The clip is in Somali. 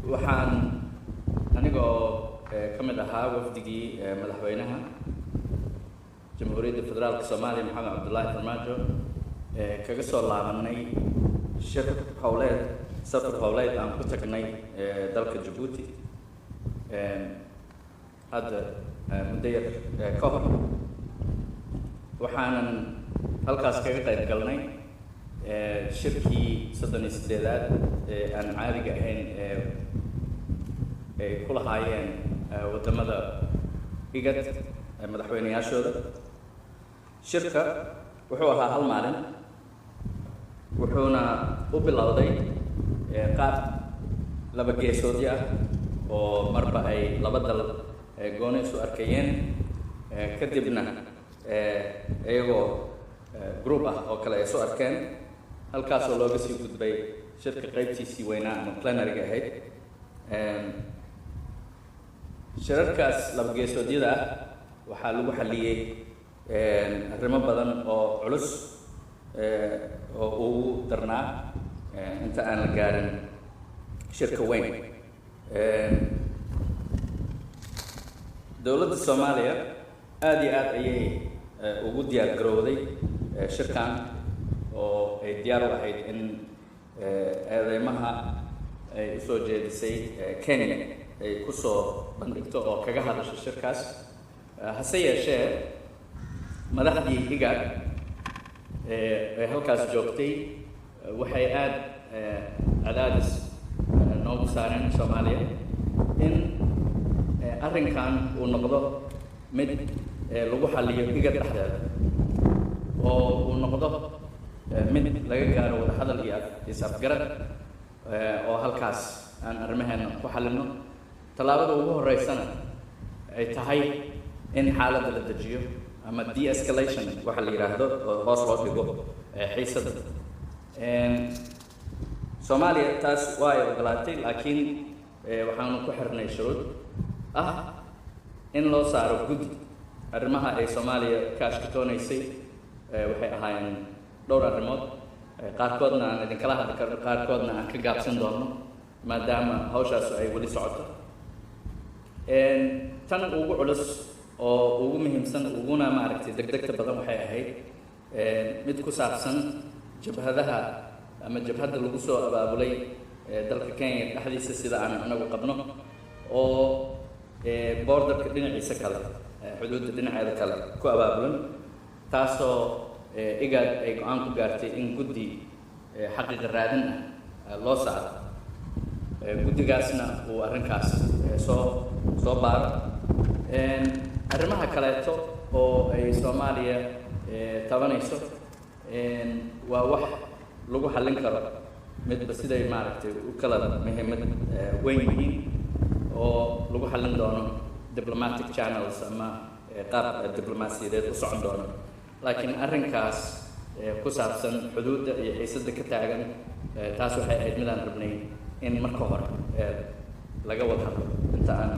waxaan anigoo ka mid ahaa wafdigii madaxweynaha jamhuuriyadda federaalka Soomaaliya Maxamed Cabdullaahi Farmaajo kaga soo laabanay safar howleed aan ku tagnay dalka Djibouti hadda muddo yar ka hor waxaanan halkaas kaga qayb galnay shirkii 38aad aan caadiga ahayn ay ku lahaayeen wadamada IGAD madaxweynayaashooda. Shirka wuxuu ahaa hal maalin, wuxuuna u bilowday qaab laba geesoodyo ah oo marba ay laba dal gooni isu arkayeen, kadibna iyagoo group ah oo kale ay soo arkeen, halkaasoo looga sii gudbay shirka qaybtiisii weynaa ama plenary-ga ahayd. shirarkaas laba geesoodyada ah waxaa lagu xaliyey arrimo badan oo culus oo ugu darnaa inta aan la gaarin shirka weyn. dowladda Soomaaliya aad iyo aad ayay ugu diyaar garowday shirkan oo ay diyaar u ahayd in eedeymaha ay u soo jeedisay Kenya ay ku soo bandhigto oo kaga hadasho shirkaas. hase yeeshee madaxdii IGAD ee halkaas joogtay waxay aad cadaadis noogu saareen Soomaaliya in arrinkan uu noqdo mid lagu xaliyo IGAD dhexdeeda, oo uu noqdo mid laga gaaro wadahadal iyo is-afgarad oo halkaas aan arrimaheena ku xalino. tallaabada ugu horeysana ay tahay in xaaladda la dejiyo ama de-escalation waxa la yiraahdo oo hoos loo dhigo xiisadda. Soomaaliya taas waa ay ogolaatay, laakiin waxaanu ku xirnay shuruud ah in loo saaro guddi. arrimaha ay Soomaaliya ka ashkatoonaysay waxay ahaayeen dhowr arrimood, qaarkoodna aan idinkala hadli karno, qaarkoodna aan ka gaabsan doono maadaama hawshaas ay weli socoto. tan ugu culus oo ugu muhiimsan uguna maaragtay degdegta badan waxay ahayd mid ku saabsan jabhadaha ama jabhadda lagu soo abaabulay dalka Kenya dhexdiisa sida aan anagu qabno, oo borderka dhinaciisa kale, xuduudda dhinaceeda kale ku abaabulan, taasoo IGAD ay go'aan ku gaartay in guddi xaqiiqa raadin ah loo saaro. guddigaasna uu arrinkaas soo baaro. arrimaha kaleeto oo ay Soomaaliya tabanayso waa wax lagu xallin karo midba siday maaragtay u kala muhiimad weyn yihiin, oo lagu xallin doono diplomatic channels ama qaab diblomaasiyadeed u socon doono. laakiin arrinkaas ku saabsan xuduudda iyo xiisadda ka taagan, taas waxay ahayd midaan rabnay in marka hore laga wada hadlo inta aan